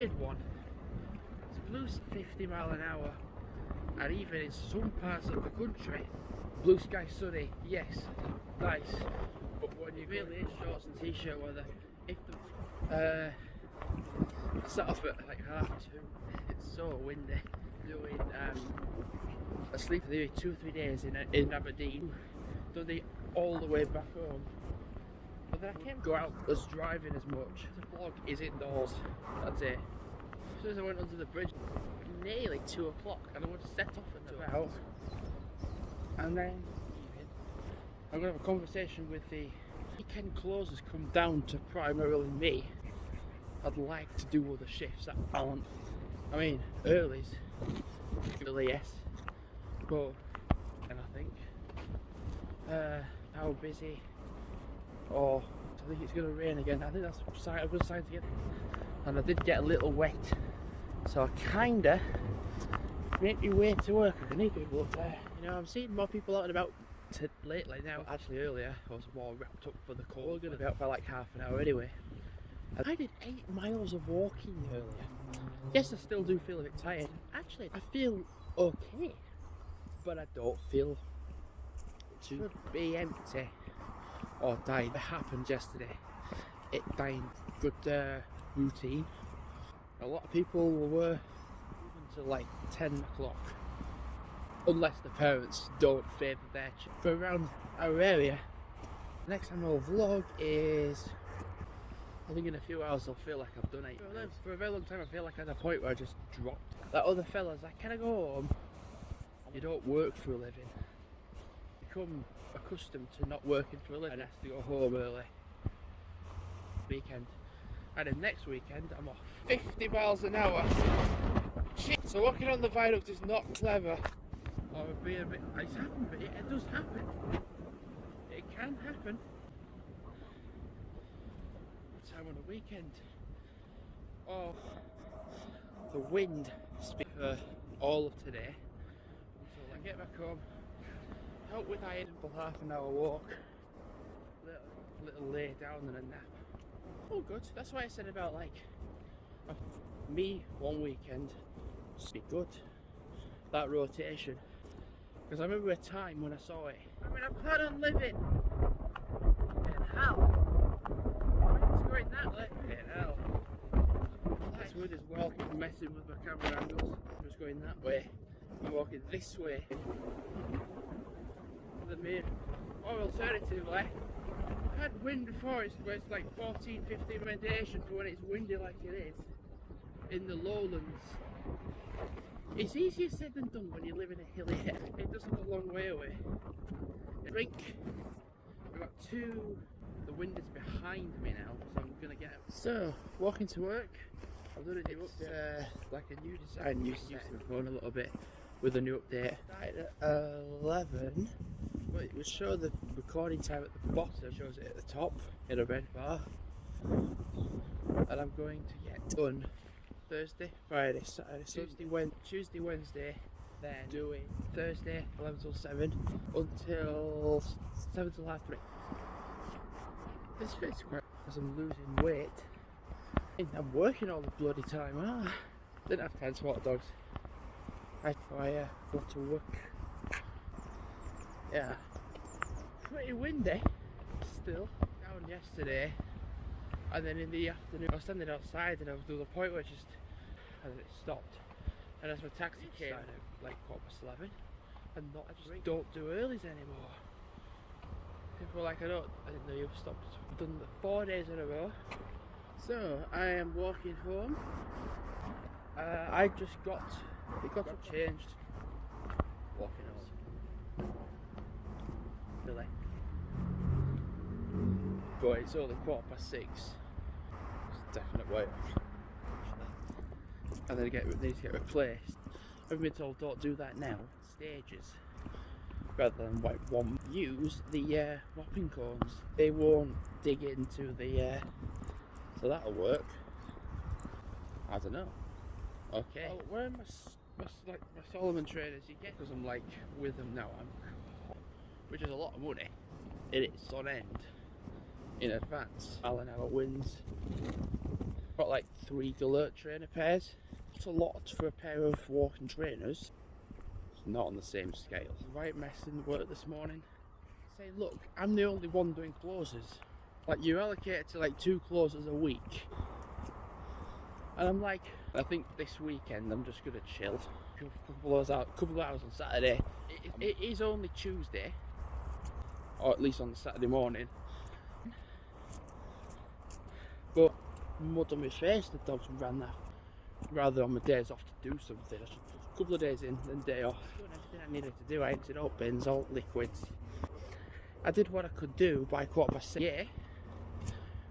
One. It's blue 50 mile an hour, and even in some parts of the country, blue sky sunny, yes, nice. But when you really in shorts and t-shirt weather, if the I set off at like 2:30, it's so windy. Doing a sleep for nearly 2 or 3 days in Aberdeen, done it all the way back home. But then I can't go out as driving as much. The vlog is indoors. That's it. As soon as I went under the bridge, nearly 2 o'clock, and I would set off and about. And then I'm gonna have a conversation with the weekend closers come down to primarily me. I'd like to do other shifts that aren't. I mean, early's early, yes, but and I think how busy. Oh, I think it's going to rain again. I think that's a good sign to get. And I did get a little wet, so I kinda make my way to work. I need people up there. You know, I'm seeing more people out and about lately now. Actually, earlier I was more wrapped up for the call. We're going to be out for like half an hour anyway. I did 8 miles of walking earlier. Yes, I still do feel a bit tired. Actually, I feel okay, but I don't feel to be empty or dying. It happened yesterday. It dying good routine. A lot of people were until like 10 o'clock, unless the parents don't favour their children. For around our area, next time I'll vlog is, I think in a few hours I'll feel like I've done 8 miles. For a very long time I feel like I'm at a point where I just dropped. That other fella's like, can I go home? You don't work for a living. Become accustomed to not working for a living and has to go home early. Weekend. And then next weekend I'm off. 50 miles an hour. Shit. So walking on the viaduct is not clever. Or being a bit. It's happened, but it does happen. It can happen. Time on a weekend. Oh, the wind speaks for all of today. So I get back home. Out with iron for half an hour walk, little lay down and a nap. Oh good, that's why I said about like me one weekend just be good, that rotation, because I remember a time when I saw it. I mean, I plan on living in hell. It's going that way in hell. That's wood as well, messing with my camera angles. Just going that way. I'm walking this way. Or alternatively, I've had wind before, where it's like 14-15 recommendation for when it's windy like it is in the lowlands. It's easier said than done when you live in a hilly area. It doesn't go a long way away. Drink. We've got 2. The wind is behind me now, so I'm gonna get out. So, walking to work. I've done a new update, like a new design, used to the phone a little bit with a new update. Started at 11. But it will show the recording time at the bottom, shows it at the top in a red bar. And I'm going to get done Thursday, Friday, Saturday, Tuesday, Wednesday, then doing Thursday 11 till 7 until 7 till half 3. This fits quite because I'm losing weight. I'm working all the bloody time. Didn't have time to walk the dogs. I go to work. Yeah, pretty windy still. Down yesterday, and then in the afternoon I was standing outside and I was doing the point where and then it stopped. And as my taxi came at like 11:15, and I just don't do earlys anymore. People were like, I didn't know you've stopped. I've done the 4 days in a row. So I am walking home. It got changed. Walking home. But it's only 6:15. It's a definite way off. And then they need to get replaced. I've been told don't do that now. Stages. Rather than use the mopping cones. They won't dig into the so that'll work. I don't know. Okay. Oh, where are my Solomon trainers you get? Because I'm like with them now. Which is a lot of money. It is on end in advance. Mile an hour winds. Got like 3 alert trainer pairs. It's a lot for a pair of walking trainers. It's not on the same scale. Right mess in work this morning. Say, look, I'm the only one doing closes. Like, you're allocated to like 2 closes a week. And I'm like, I think this weekend I'm just gonna chill. Couple of hours on Saturday. It is only Tuesday, or at least on Saturday morning. But mud on my face, the dogs ran that. Rather on my days off to do something. I should put a couple of days in, then day off. Doing everything I needed to do. I emptied out bins, all liquids. I did what I could do by 6:15. Yeah,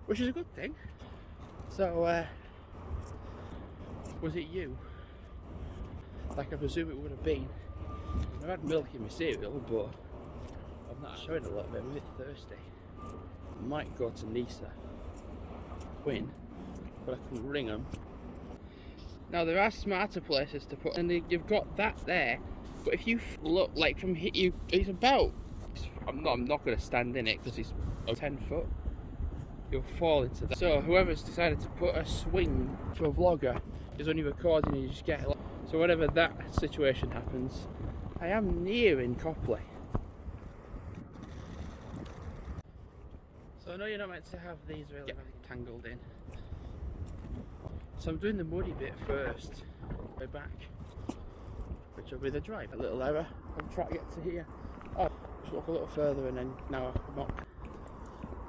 which is a good thing. So, was it you? Like I presume it would have been. I've had milk in my cereal, but I'm not showing a little bit. I'm a bit thirsty. I might go to Nisa, win, but I can ring them. Now there are smarter places to put, and you've got that there. But if you look like from here, it's about. I'm not going to stand in it because it's 10 foot. You'll fall into that. So whoever's decided to put a swing for a vlogger is only recording and you just get it. So whenever that situation happens, I am nearing Copley. So I know you're not meant to have these really tangled in. So I'm doing the muddy bit first, way back, which will be the drive. A little error. I'm trying to get to here. Oh, just walk a little further and then now I'm up.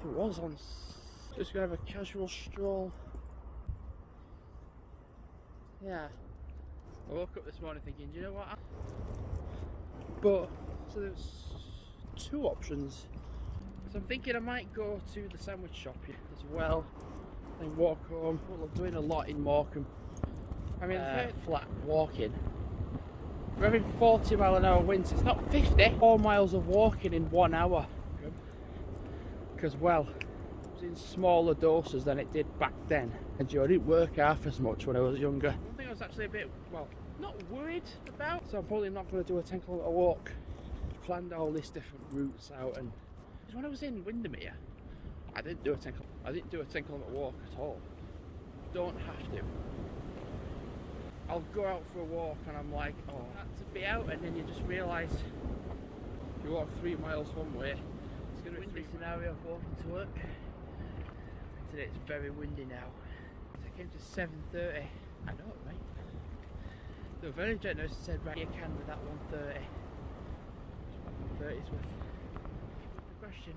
It was on. Just gonna have a casual stroll. Yeah. I woke up this morning thinking, do you know what? But so there's 2 options. So I'm thinking I might go to the sandwich shop as well. Then walk home. Well, I'm doing a lot in Morecambe. I mean, flat walking. We're having 40-mile-an-hour winds. It's not 50. 4 miles of walking in 1 hour. Because, well, it was in smaller doses than it did back then. And I didn't work half as much when I was younger. One thing I was actually a bit, well, not worried about. So I'm probably not going to do a 10-kilometre walk. Planned all these different routes out, and when I was in Windermere, I didn't do a 10-kilometre walk at all. Don't have to. I'll go out for a walk and I'm like, oh, that's to be out, and then you just realise you walk 3 miles one way. It's going to be a windy scenario of walking to work. Today it's very windy now. So I came to 7:30. I know, right? They were very generous and said, right, you can with that 1:30. 1:30's worth. The question,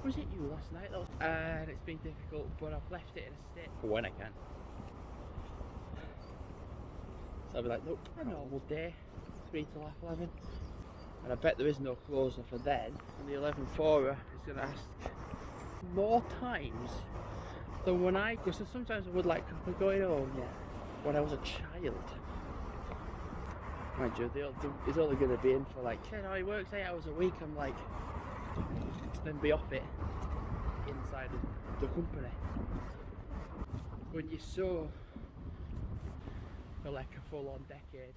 was it you last night though? And it's been difficult, but I've left it in a state for when I can. So I'll be like, nope, a normal day, 3 till 11. And I bet there is no closer for then. And the 11-4er is going to ask more times than when I go. So sometimes I would like going home, yeah, when I was a child. Mind you, it's only going to be in for like, you know, he works 8 hours a week. I'm like, then be off it inside of the company. When you're so for like a full-on decade,